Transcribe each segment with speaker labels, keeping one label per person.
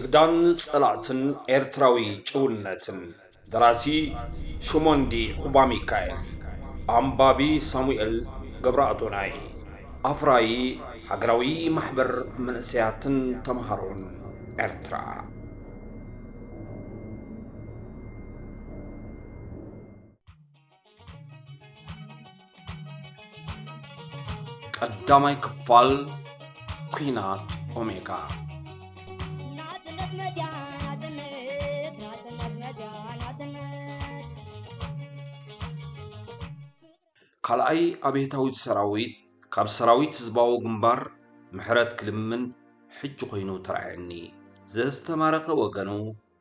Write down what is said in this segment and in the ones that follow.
Speaker 1: ክዳን ጸላዕትን ኤርትራዊ ጭውነትን ደራሲ ሹሞንዲ ኹባ ሚካኤል ኣንባቢ ሳሙኤል ገብረአዶናይ ኣፍራዪ ሃገራዊ ማሕበር መንእሰያትን ተምሃሮን ኤርትራ ቀዳማይ ክፋል ኩናት ኦሜጋ ካልኣይ አብዮታዊ ሰራዊት ካብ ሰራዊት ህዝባዊ ግንባር ምሕረት ክልምን ሕጂ ኮይኑ ተራእየኒ ዘስተማረኸ ወገኑ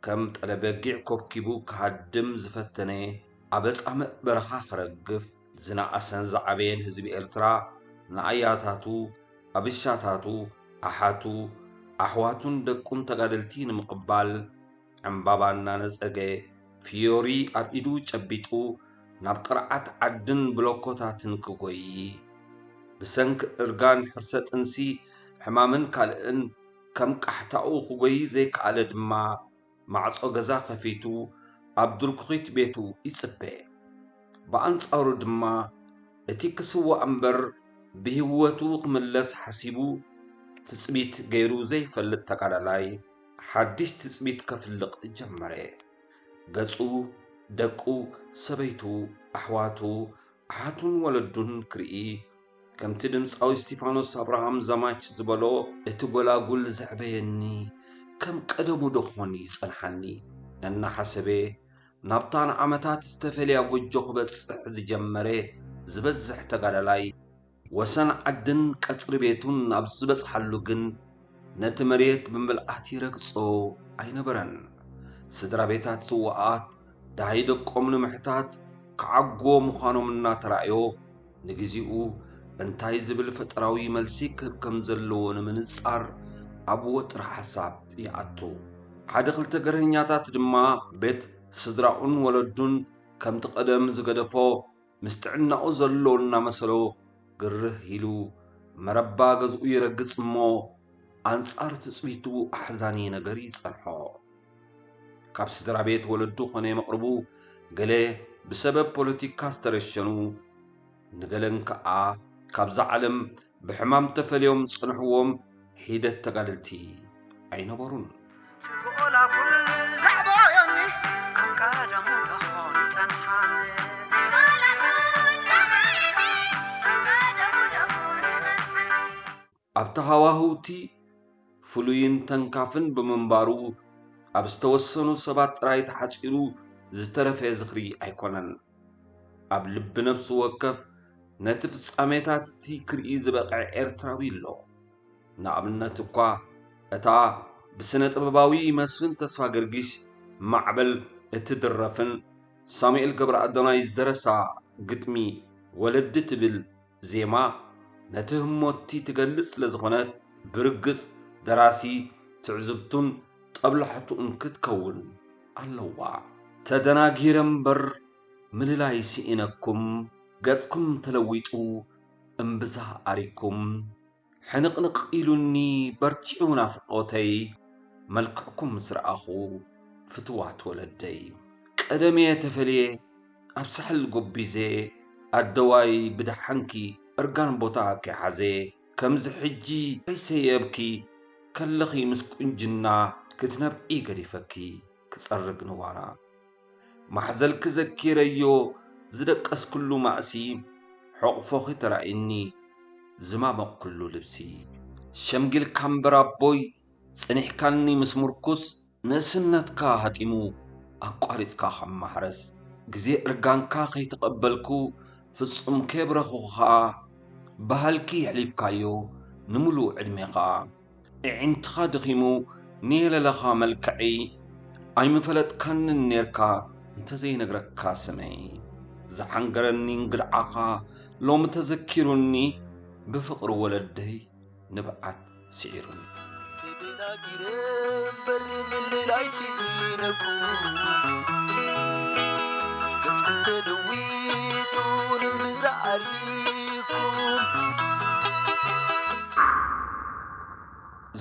Speaker 1: ከም ጠለበጊዕ ኮብኪቡ ክሃድም ዝፈተነ ኣበጻምዕ በረኻ ክረግፍ ዝነኣሰን ዝዓበየን ህዝቢ ኤርትራ ንኣያታቱ ኣብሻታቱ ኣሓቱ ኣሕዋቱን ደቁን ተጋደልቲ ንምቕባል ዕምባባ እናነፀገ ፊዮሪ ኣብ ኢዱ ጨቢጡ ናብ ቅርዓት ዓድን ብሎኮታትን ክጎይ ብሰንኪ እርጋን ሕርሰ ጥንሲ ሕማምን ካልእን ከም ቃሕታኡ ክጎይ ዘይከኣለ ድማ ማዕጾ ገዛ ከፊቱ ኣብ ድርኩኺት ቤቱ ይጽበ ብኣንጻሩ ድማ እቲ ክስዋዕ እምበር ብህይወቱ ክምለስ ሓሲቡ ትጽቢት ገይሩ ዘይፈልጥ ተጋዳላይ ሓድሽ ትጽቢት ከፍልቕ ጀመረ ገጹ ደቁ ሰበይቱ ኣሕዋቱ ኣሓቱን ወለዱን ክርኢ ከምቲ ድምፃዊ ስቲፋኖስ አብርሃም ዘማች ዝበሎ እቲ ጎላጉል ዘዕበየኒ ከም ቀደሙ ደኾኒ ጸንሐኒ እናሓሰበ ናብታን ዓመታት ዝተፈልያ ጎጆ ክበጽሕ ዝጀመረ ዝበዝሕ ተጋዳላይ ወሰን ዓድን ቀጽሪ ቤቱን ኣብ ዝበጽሓሉ ግን ነቲ መሬት ብምልኣት ይረግጾ ኣይነበረን ስድራ ቤታት ጽዋዓት ዳሃይ ደቆም ንምሕታት ክዓግዎ ምዃኖም እናተራእዮ ንግዚኡ እንታይ ዝብል ፈጠራዊ መልሲ ክህብ ከም ዘለዎ ንምንጻር ኣብ ወጥሪ ሓሳብ ይኣቱ ሓደ ክልተ ገርህኛታት ድማ ቤት ስድራኡን ወለዱን ከምቲ ቀደም ዝገደፎ ምስትዕናኡ ዘሎ እናመሰሎ ግርህ ኢሉ መረባ ገዝኡ ይረግጽ እሞ ኣንጻር ትጽቢቱ ኣሕዛኒ ነገር ይጸንሖ ካብ ስድራ ቤት ወለዱ ኾነ መቕርቡ ገለ ብሰበብ ፖለቲካ ዝተረሸኑ ንገለን ከዓ ካብዛ ዓለም ብሕማም ተፈልዮም ጽንሕዎም ሂደት ተጋደልቲ ኣይነበሩን ኣብቲ ሃዋህውቲ ፍሉይን ተንካፍን ብምንባሩ ኣብ ዝተወሰኑ ሰባት ጥራይ ተሓፂሩ ዝተረፈ ዝኽሪ ኣይኮነን ኣብ ልቢ ነፍሱ ወከፍ ነቲ ፍጻሜታት እቲ ክርኢ ዝበቕዐ ኤርትራዊ ኣሎ ንኣብነት እኳ እታ ብስነ ጥበባዊ መስፍን ተስፋ ገርጊሽ ማዕበል እትድረፍን ሳሙኤል ገብረአዶናይ ዝደረሳ ግጥሚ ወለዲ ትብል ዜማ ነቲ ህሞቲ ትገልጽ ስለ ዝኾነት ብርግጽ ደራሲ ትዕዝብቱን ጠብላሕቱን ክትከውን ኣለዋ ተደናጊረ እምበር ምልላይ ስኢነኩም ገጽኩም ተለዊጡ እምብዛ ኣሪኩም ሕንቕንቕ ኢሉኒ በርቲዑ ናፍቖተይ መልክዕኩም ስርኣኹ ፍትዋት ወለደይ ቀደመየ ተፈልየ ኣብ ሳሕል ጎቢዜ ኣደዋይ ብድሓንኪ እርጋን ቦታ ከይሓዘ ከምዚ ሕጂ ከይሰየብኪ ከለኺ ምስ ቁንጅና ክትነብዒ ገዲፈኪ ክጸርግ ንዋና ማሕዘልኪ ዘኪረዮ ዝደቀስ ኩሉ ማእሲ ሕቑፎኺ ተራእኒ ዝማመቕ ኩሉ ልብሲ ሸምጊልካ እምበር ኣቦይ ጽኒሕካኒ ምስ ምርኩስ ንእስነትካ ሃጢሙ ኣቋሪጽካ ካብ ማሕረስ ግዜ እርጋንካ ከይተቐበልኩ ፍጹም ከይብረኽኹኻ ባህልኪ ሕሊፍካዮ ንምሉእ ዕድሜኻ ዕዒንትኻ ድኺሙ ንየለለኻ መልክዒ ኣይምፈለጥካንን ነርካ እንተዘይነግረካ ስመይ ዝሓንገረኒ እንግድዓኻ ሎሚ ተዘኪሩኒ ብፍቕሪ ወለደይ ንብዓት ስዒሩኒ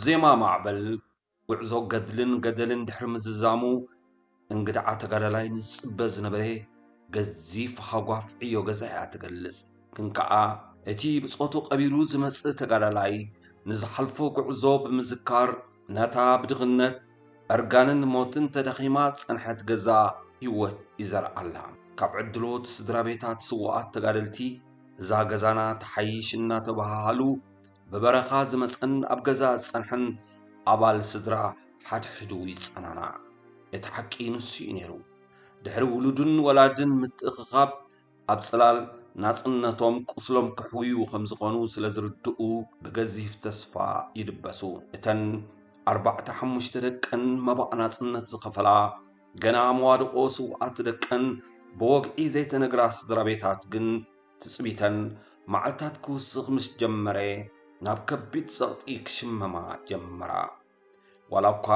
Speaker 1: ዜማ ማዕበል ውዕዞ ገደልን ድሕሪ ምዝዛሙ እንግዳዓ ተጋዳላይ ንጽበ ዝነበረ ገዚፍ ሃጓፍ ዕዮ ገዛ እያ ትገልጽ። ግን ከዓ እቲ ብጾቱ ቀቢሉ ዝመጽእ ተጋዳላይ ንዝሓልፎ ጉዕዞ ብምዝካር ነታ ብድኽነት ዕርጋንን ሞትን ተደኺማ ጸንሐት ገዛ ህይወት ይዘርአ ኣላ። ካብ ዕድሎት ስድራ ቤታት ስዋኣት ተጋደልቲ እዛ ገዛና ተሓይሽ እናተባሃሉ ብበረኻ ዝመፀን ኣብ ገዛ ዝጸንሐን ኣባል ስድራ ሓድሕዱ ይጸናናዕ። እቲ ሓቂ ንሱ እዩ ነይሩ። ድሕሪ ውሉድን ወላድን ምትእኽኻብ ኣብ ጽላል ናጽነቶም ቁስሎም ክሕውዩ ከም ዝኾኑ ስለ ዝርድኡ ብገዚፍ ተስፋ ይድበሱ። እተን 45 ደቀን መባእ ናጽነት ዝኸፈላ ገና መዋድቆ ስውኣት ደቀን ብወግዒ ዘይተነግራ ስድራ ቤታት ግን ትጽቢተን መዓልታት ክውስኽ ምስ ጀመረ ናብ ከቢድ ሰቕጢ ክሽመማ ጀመራ። ዋላ እኳ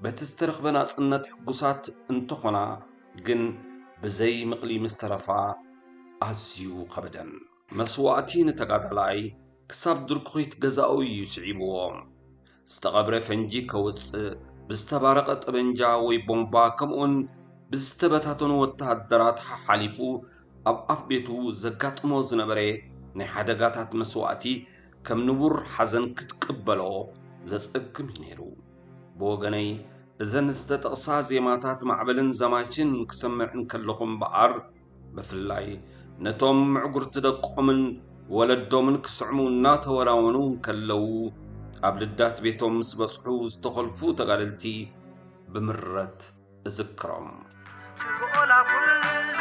Speaker 1: በቲ ዝተረኽበ ናጽነት ሕጉሳት እንተኾና ግን ብዘይ ምቕሊ ምስ ተረፋ ኣዝዩ ኸበደን። መስዋእቲ ንተጋዳላይ ክሳብ ድርኩኺት ገዛኡ እዩ ስዒብዎ። ዝተቐብረ ፈንጂ ከውፅእ ብዝተባረቐ ጠበንጃ ወይ ቦምባ ከምኡውን ብዝተበታተኑ ወተሃደራት ሓሊፉ ኣብ ኣፍ ቤቱ ዘጋጥሞ ዝነበረ ናይ ሓደጋታት መስዋእቲ ከም ንቡር ሓዘን ክትቅበሎ ዘጸግም እዩ ነይሩ። ብወገነይ እዘን ዝተጠቕሳ ዜማታት ማዕበልን ዘማችን ክሰምዕ እንከለኹ እምበኣር ብፍላይ ነቶም ምዕጉርቲ ደቆምን ወለዶምን ክስዕሙ እናተወራወኑ እንከለዉ ኣብ ልዳት ቤቶም ምስ በጽሑ ዝተኸልፉ ተጋደልቲ ብምረት እዝክሮም። ትግኦላ ኩል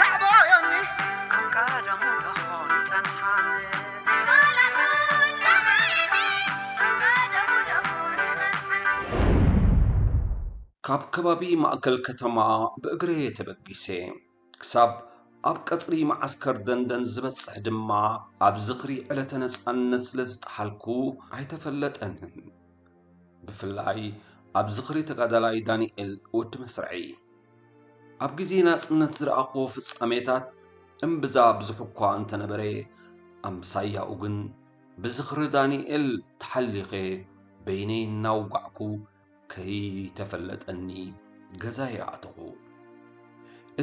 Speaker 1: ዛዕባዮኒ ኣንቃዳሙ ደኾን ጸንሓን ካብ ከባቢ ማእከል ከተማ ብእግሬ ተበጊሴ ክሳብ ኣብ ቀጽሪ ማዓስከር ደንደን ዝበጽሕ ድማ ኣብ ዝኽሪ ዕለተ ነጻነት ስለ ዝጠሓልኩ ኣይተፈለጠንን። ብፍላይ ኣብ ዝኽሪ ተጋዳላይ ዳንኤል ወዲ መስርዒ ኣብ ግዜ ናጽነት ዝረኣኽቦ ፍጻሜታት እምብዛ ብዙሕ እኳ እንተነበረ ኣምሳያኡ ግን ብዝኽሪ ዳንኤል ተሓሊኸ በይነይ እናውጓዕኩ ከይተፈለጠኒ ገዛየ ኣተኹ።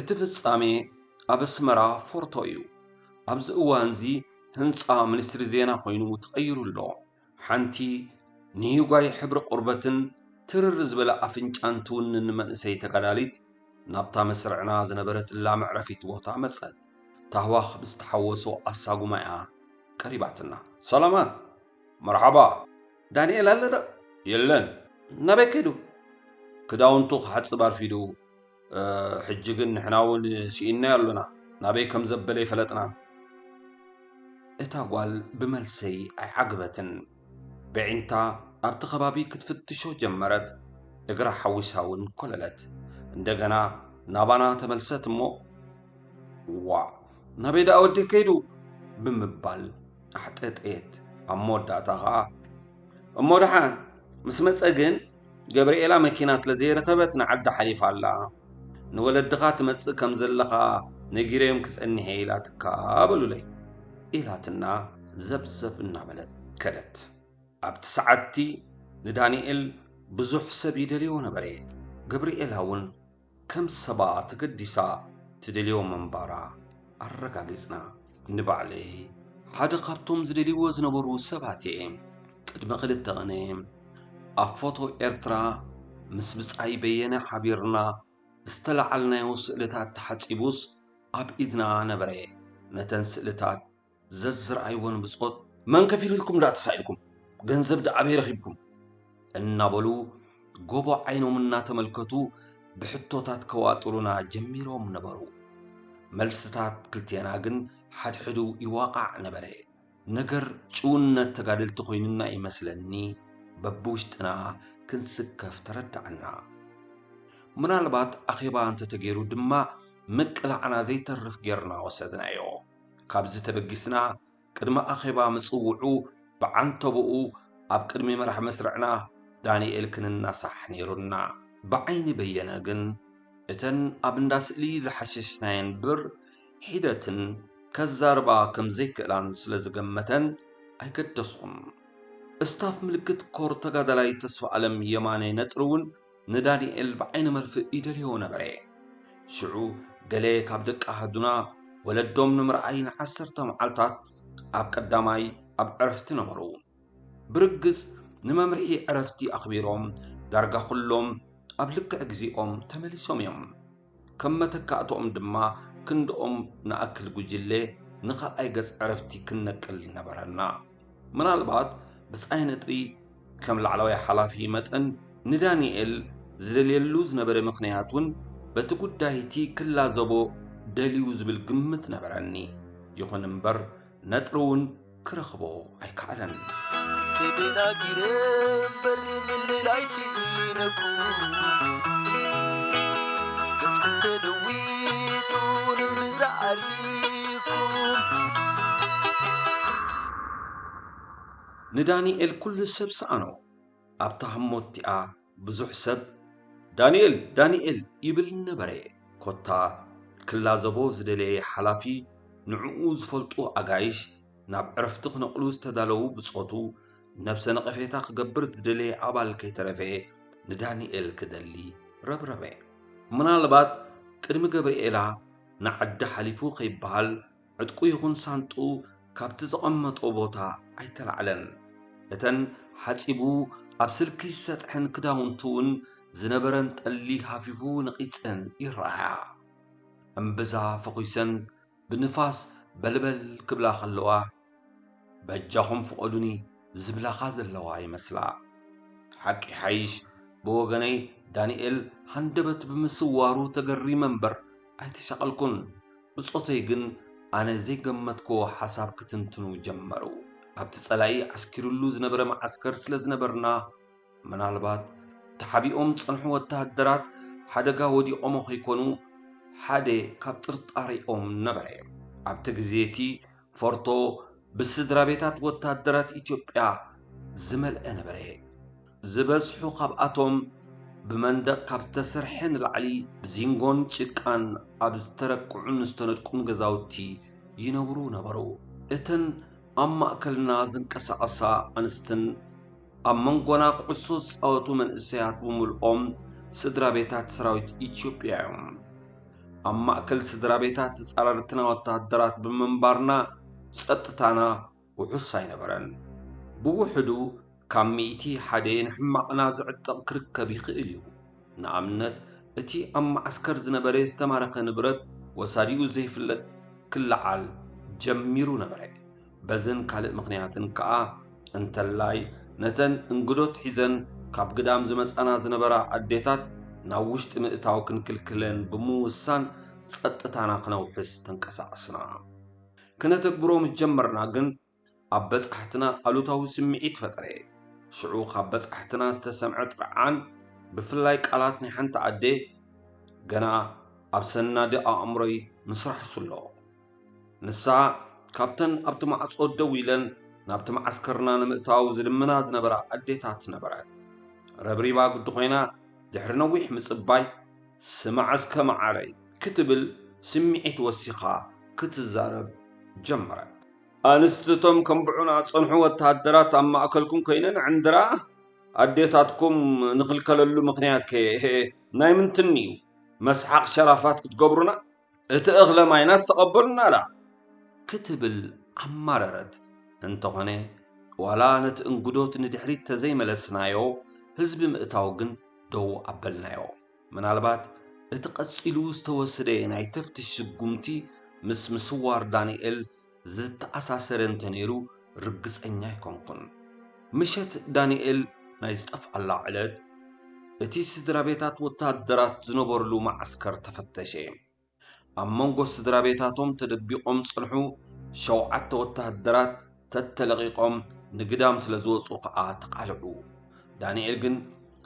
Speaker 1: እቲ ፍጻሜ ኣብ ኣስመራ ፎርቶ እዩ። ኣብዚ እዋን እዚ ህንፃ ሚኒስትሪ ዜና ኮይኑ ተቐይሩ ኣሎ። ሓንቲ ንሂጓይ ሕብሪ ቁርበትን ትርር ዝበለ ኣፍንጫን ትውንን መንእሰይ ተጋዳሊት ናብታ መስርዕና ዝነበረትላ መዕረፊት ቦታ መጸት። ታህዋኽ ብዝተሓወሶ ኣሳጉማያ ቀሪባትና ሰላማት መርሓባ ዳንኤል ኣለዶ? የለን ናበይ ከይዱ? ክዳውንቱ ክሓፅብ ኣርፊዱ ሕጂ ግን ንሕና እውን ሲኢናዮ ኣሎና ናበይ ከም ዘበለ ይፈለጥናን። እታ ጓል ብመልሰይ ኣይዓግበትን። ብዒንታ ኣብቲ ከባቢ ክትፍትሾ ጀመረት። እግራ ሓዊሳ እውን ኮለለት። እንደገና ናባና ተመልሰት እሞ ዋ ናበይ ዳ ወዲ ከይዱ ብምባል ኣሕጠጠየት። ኣብ መወዳእታ ኸዓ እሞ ድሓን ምስ መጸ ግን ገብርኤላ መኪና ስለ ዘይረኸበት ንዓዳ ሓሊፋ ኣላ። ንወለድኻ ትመጽእ ከም ዘለኻ ነጊረዮም ክጸኒሐ ኢላ ትካበሉለይ ኢላትና ዘብዘብ እናበለት ከደት። ኣብቲ ሰዓቲ ንዳንኤል ብዙሕ ሰብ ይደልዮ ነበረ። ገብርኤላ እውን ከም ሰባ ተገዲሳ ትደልዮ መንባራ ኣረጋጊጽና። ንባዕለይ ሓደ ካብቶም ዝደልይዎ ዝነበሩ ሰባት እየ። ቅድሚ 2 ቐነ ኣብ ፎቶ ኤርትራ ምስ ብጻይ በየነ ሓቢርና ዝተለዓልናዮ ስእልታት ተሓጺቡስ ኣብ ኢድና ነበረ። ነተን ስእልታት ዘዝረኣይዎን ብጾት መን ከፊሉ ኢልኩም ዳ ተሳኢልኩም ገንዘብ ዳ ኣበይ ረኺብኩም እናበሉ ጎቦ ዓይኖም እናተመልከቱ ብሕቶታት ከዋጥሩና ጀሚሮም ነበሩ። መልስታት ክልቴና ግን ሓድሕዱ ይዋቃዕ ነበረ። ነገር ጭውነት ተጋደልቲ ኮይኑና ይመስለኒ በብውሽጥና ክንስከፍ ተረዳዕና። ምናልባት ኣኼባ እንተተገይሩ ድማ ምቅላዕና ዘይተርፍ ጌርና ወሰድናዮ። ካብዚ ተበጊስና ቅድሚ ኣኼባ ምጽውዑ ብዓንተብኡ ኣብ ቅድሚ መራሒ መስርዕና ዳንኤል ክንናሳሕ ነይሩና። ብዓይኒ በየነ ግን እተን ኣብ እንዳ ስእሊ ዝሓሸሽናየን ብር ሒደትን ከዛርባ ከም ዘይክእላን ስለ ዝገመተን ኣይገደስኹም። استاف ملكت كور تقادلاي تسوى علم يماني نترون ندانيئل بعين مرفق إدليو نبري شعو قلي كابدك أهدنا ولدوم نمرأين عسرتا معالتات أب قداماي أب عرفت نمرو برقز نمامرئي عرفتي أخبيروم دارقا خلوم أب لك أجزيهم تمليسوم يوم كما تكاتوم دما كندوم نأكل جوجلي نخل أيقز عرفتي كنكل نبرنا من البعض بس أين تري كم العلوية حلافي متن ندانيئل زدليلوز نبر مخنياتون بتقود دايتي كلا زبو دليوز بالقمت نبراني يخون نمبر نترون كرخبو أي كعلن
Speaker 2: كدنا قرم بري من العيشي نكو قسكت دويتون مزعريكم
Speaker 1: ندانيئل كل سب سانو أبتهم موتيا بزح سب دانيئل يبل نبري كوتا كلا زبو زدلي حلافي نعوز فلطو أغايش ناب عرفتق نقلوز تدالو بصوتو نفس نقفيتا قبر زدلي عبال كي ترفي ندانيئل كدلي ربربي منالبات قدم قبرئيلا نعد حليفو خيبال عدقو يخون سانتو كابت زقمتو بوتا أيتلعلن اتن حاتيبو أبسلكي سطحن كداونتون زنبرن تقلي هافيفو نقيتن يرايا أمبزا فقويسن بالنفاس بلبل كبلا خلوا بجاهم فقدوني زبلا خاز اللوا يمسلا حكي حيش بوغني دانيئل هندبت بمسوارو تقري منبر أيتشاقلكن بصوتي جن أنا زي قمتكو حساب كتنتنو جمرو أبتصلاي عسكرلو زنبر مع عسكر سلا زنبرنا منالبات تحبيهم تصنحوا والتهدرات حدقا ودي أمو خيكونو حدي كابترت أريهم نبري أبتغزيتي فورتو بالسدرابيتات والتهدرات إثيوبيا زمل نبري زبزحو خبأتهم بمندق كابتسرحن العلي بزينغون تشكان أبسترقعون استندقون غزاوتي ينورو نبرو اتن أما أكلنا زنكسعصا أنستن أمانغونا قصص أوتو من إسيات بمولقوم سدرابيتات سراويت إثيوبيا أما أكل سدرابيتات تسألرتنا والتهدرات بمنبارنا ستتانا وحساي نبرن بوحدو كاميتي حدين حمقنا زعتق كركب يخئليو نعمنت اتي أما عسكر زنبري استمارك نبرت وساريو زيفلت كل عال جميرو نبري بزن كالق مخنياتن كا انتلاي نتن انقدوت حيزن كاب قدام زمس أنا زنبرا عديتات ناوشت مئتاو كنكلكلن بموسان سقطتانا خنوحس تنكسعسنا كنا تكبرو متجمرنا قن أبس أحتنا ألوتاو سمعيت فتري شعوخ أبس أحتنا استسمعت رعان بفلايك ألاتني حنت عدي قنا أبسنا دي أمري مسرح سلو نسا كابتن أبتما أصود دويلن نابتما عسكرنا نمئتاو زلمنا زنبرا أديتات نبرات ربريبا قد خوينا دحرنا ويح مصباي سمع عسكا معاري كتبل سمعيت وسيخا كتزارب جمرت أنستتم كمبعونا تصنحوا والتهدرات أما أكلكم كينن عندرا أديتاتكم نخل كللو مخنيات كي نايمن تنيو مسحق شرافات كتقبرنا اتأغلى ما يناس تقبلنا لا كتب العماررت انتغني ولا نت انقدوت ندحريت تزي ملسنايو هزب مئتاوغن دو أبلنايو من البات اتقصيلو استوسري ناي تفتش الشقومتي مسوار دانيئل زت أساسرن تنيرو رقص أنيا يكونكن مشت دانيئل نايزتقف على علاد اتي سدرابيتات وتهدرات زنبرلو مع عسكر تفتشي أمانغو سدرابيتاتهم تدبيقهم صلحو شوعات وتهدرات تتلغيقهم نقدام سلزوز وقعا تقالعو دانيئل جن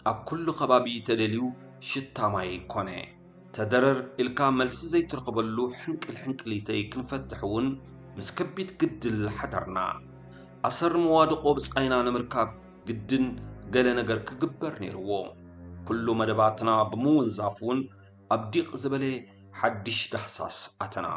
Speaker 1: أب كل خبابي تدليو شتا ماي كوني تدرر إلكا ملس زي ترقبلو حنك ليتي كنفتحون مسكبيت قد الحدرنا أسر موادقو بسقينا نمركاب قدن قال نقر كقبر نيرو كل مدباتنا بمون زافون أبديق زبلي حدش دحساس أتنا